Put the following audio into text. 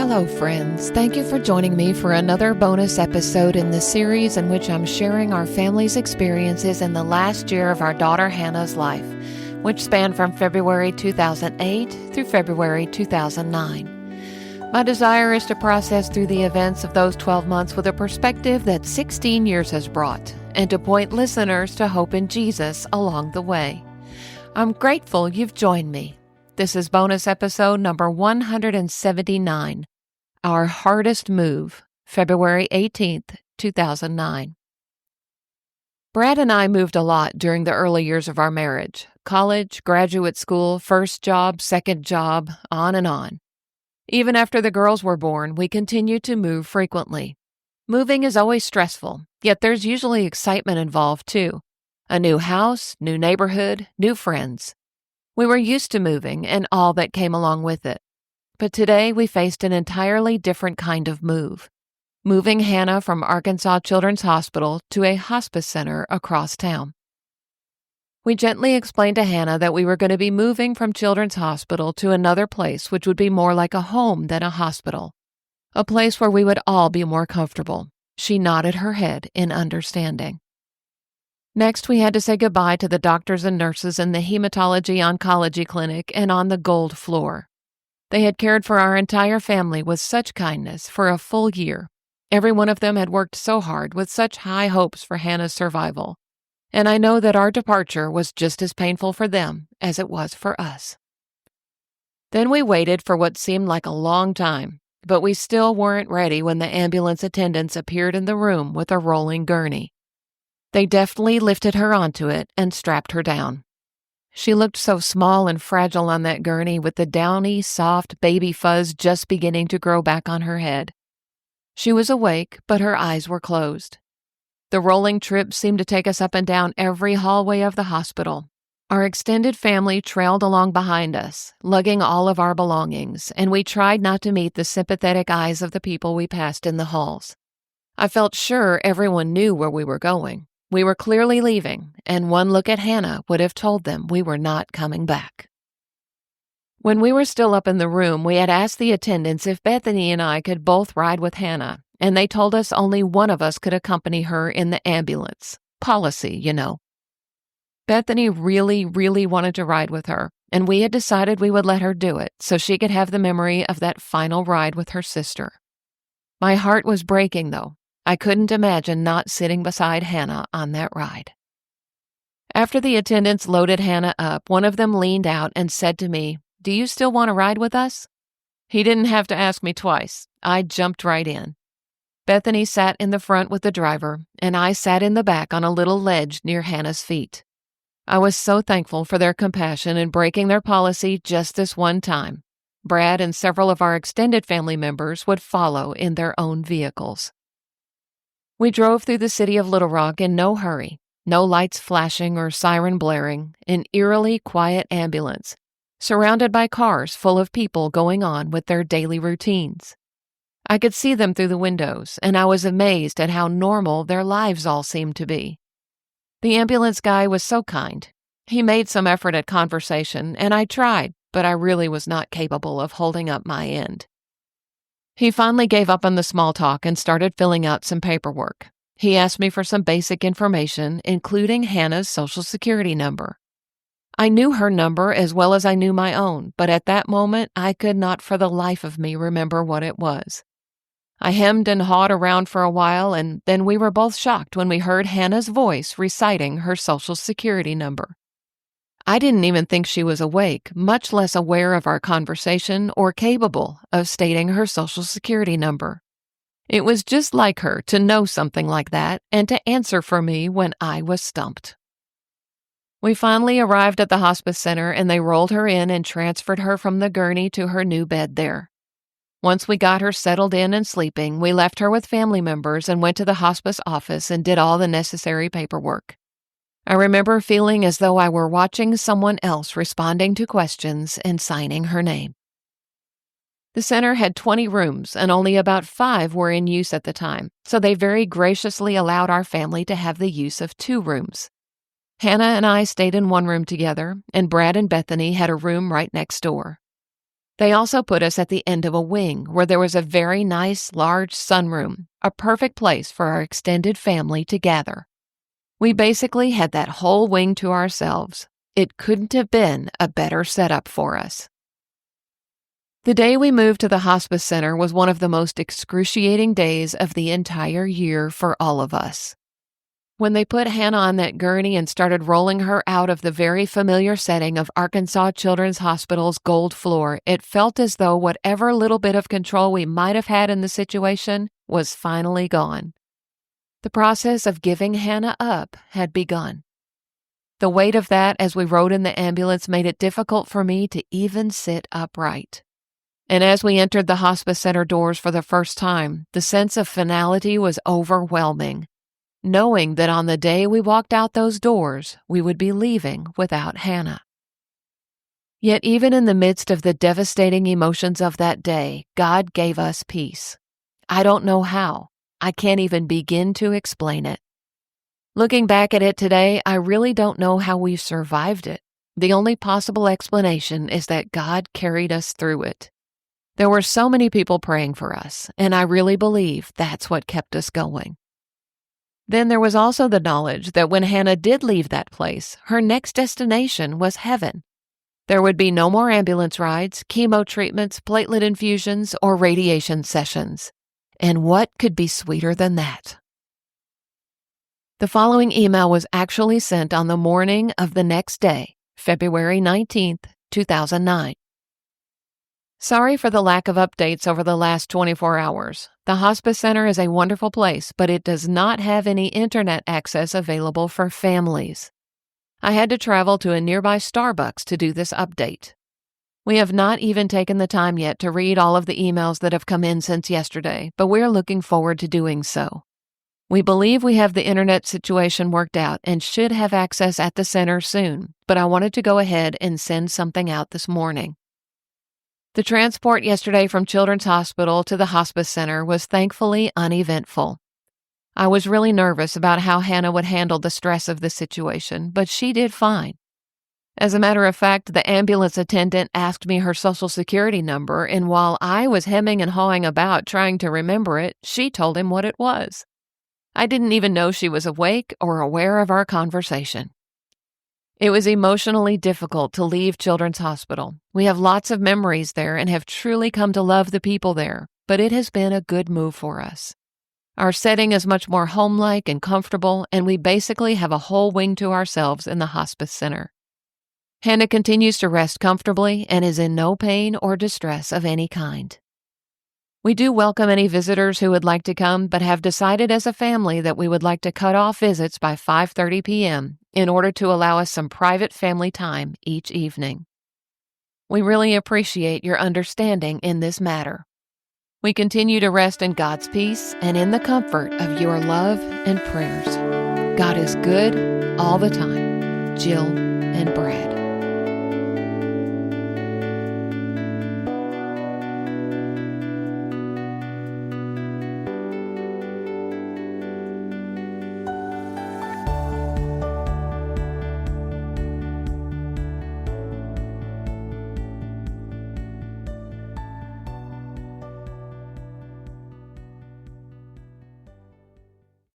Hello, friends. Thank you for joining me for another bonus episode in the series in which I'm sharing our family's experiences in the last year of our daughter Hannah's life, which spanned from February 2008 through February 2009. My desire is to process through the events of those 12 months with a perspective that 16 years has brought, and to point listeners to hope in Jesus along the way. I'm grateful you've joined me. This is bonus episode number 179, Our Hardest Move, February 18th, 2009. Brad and I moved a lot during the early years of our marriage. College, graduate school, first job, second job, on and on. Even after the girls were born, we continued to move frequently. Moving is always stressful, yet there's usually excitement involved too. A new house, new neighborhood, new friends. We were used to moving and all that came along with it. But today we faced an entirely different kind of move. Moving Hannah from Arkansas Children's Hospital to a hospice center across town. We gently explained to Hannah that we were going to be moving from Children's Hospital to another place which would be more like a home than a hospital. A place where we would all be more comfortable. She nodded her head in understanding. Next, we had to say goodbye to the doctors and nurses in the hematology-oncology clinic and on the gold floor. They had cared for our entire family with such kindness for a full year. Every one of them had worked so hard with such high hopes for Hannah's survival. And I know that our departure was just as painful for them as it was for us. Then we waited for what seemed like a long time, but we still weren't ready when the ambulance attendants appeared in the room with a rolling gurney. They deftly lifted her onto it and strapped her down. She looked so small and fragile on that gurney with the downy, soft baby fuzz just beginning to grow back on her head. She was awake, but her eyes were closed. The rolling trip seemed to take us up and down every hallway of the hospital. Our extended family trailed along behind us, lugging all of our belongings, and we tried not to meet the sympathetic eyes of the people we passed in the halls. I felt sure everyone knew where we were going. We were clearly leaving, and one look at Hannah would have told them we were not coming back. When we were still up in the room, we had asked the attendants if Bethany and I could both ride with Hannah, and they told us only one of us could accompany her in the ambulance. Policy, you know. Bethany really, really wanted to ride with her, and we had decided we would let her do it so she could have the memory of that final ride with her sister. My heart was breaking, though. I couldn't imagine not sitting beside Hannah on that ride. After the attendants loaded Hannah up, one of them leaned out and said to me, "Do you still want to ride with us?" He didn't have to ask me twice. I jumped right in. Bethany sat in the front with the driver, and I sat in the back on a little ledge near Hannah's feet. I was so thankful for their compassion in breaking their policy just this one time. Brad and several of our extended family members would follow in their own vehicles. We drove through the city of Little Rock in no hurry, no lights flashing or siren blaring, an eerily quiet ambulance, surrounded by cars full of people going on with their daily routines. I could see them through the windows, and I was amazed at how normal their lives all seemed to be. The ambulance guy was so kind. He made some effort at conversation, and I tried, but I really was not capable of holding up my end. He finally gave up on the small talk and started filling out some paperwork. He asked me for some basic information, including Hannah's Social Security number. I knew her number as well as I knew my own, but at that moment I could not for the life of me remember what it was. I hemmed and hawed around for a while, and then we were both shocked when we heard Hannah's voice reciting her Social Security number. I didn't even think she was awake, much less aware of our conversation or capable of stating her Social Security number. It was just like her to know something like that and to answer for me when I was stumped. We finally arrived at the hospice center, and they rolled her in and transferred her from the gurney to her new bed there. Once we got her settled in and sleeping, we left her with family members and went to the hospice office and did all the necessary paperwork. I remember feeling as though I were watching someone else responding to questions and signing her name. The center had 20 rooms, and only about 5 were in use at the time, so they very graciously allowed our family to have the use of 2 rooms. Hannah and I stayed in one room together, and Brad and Bethany had a room right next door. They also put us at the end of a wing where there was a very nice, large sunroom, a perfect place for our extended family to gather. We basically had that whole wing to ourselves. It couldn't have been a better setup for us. The day we moved to the hospice center was one of the most excruciating days of the entire year for all of us. When they put Hannah on that gurney and started rolling her out of the very familiar setting of Arkansas Children's Hospital's gold floor, it felt as though whatever little bit of control we might have had in the situation was finally gone. The process of giving Hannah up had begun. The weight of that as we rode in the ambulance made it difficult for me to even sit upright. And as we entered the hospice center doors for the first time, the sense of finality was overwhelming, knowing that on the day we walked out those doors, we would be leaving without Hannah. Yet even in the midst of the devastating emotions of that day, God gave us peace. I don't know how. I can't even begin to explain it. Looking back at it today, I really don't know how we survived it. The only possible explanation is that God carried us through it. There were so many people praying for us, and I really believe that's what kept us going. Then there was also the knowledge that when Hannah did leave that place, her next destination was heaven. There would be no more ambulance rides, chemo treatments, platelet infusions, or radiation sessions. And what could be sweeter than that? The following email was actually sent on the morning of the next day, February 19th, 2009. Sorry for the lack of updates over the last 24 hours. The hospice center is a wonderful place, but it does not have any internet access available for families. I had to travel to a nearby Starbucks to do this update. We have not even taken the time yet to read all of the emails that have come in since yesterday, but we're looking forward to doing so. We believe we have the internet situation worked out and should have access at the center soon, but I wanted to go ahead and send something out this morning. The transport yesterday from Children's Hospital to the hospice center was thankfully uneventful. I was really nervous about how Hannah would handle the stress of the situation, but she did fine. As a matter of fact, the ambulance attendant asked me her Social Security number, and while I was hemming and hawing about trying to remember it, she told him what it was. I didn't even know she was awake or aware of our conversation. It was emotionally difficult to leave Children's Hospital. We have lots of memories there and have truly come to love the people there, but it has been a good move for us. Our setting is much more home-like and comfortable, and we basically have a whole wing to ourselves in the hospice center. Hannah continues to rest comfortably and is in no pain or distress of any kind. We do welcome any visitors who would like to come, but have decided as a family that we would like to cut off visits by 5:30 p.m. in order to allow us some private family time each evening. We really appreciate your understanding in this matter. We continue to rest in God's peace and in the comfort of your love and prayers. God is good all the time. Jill and Brad.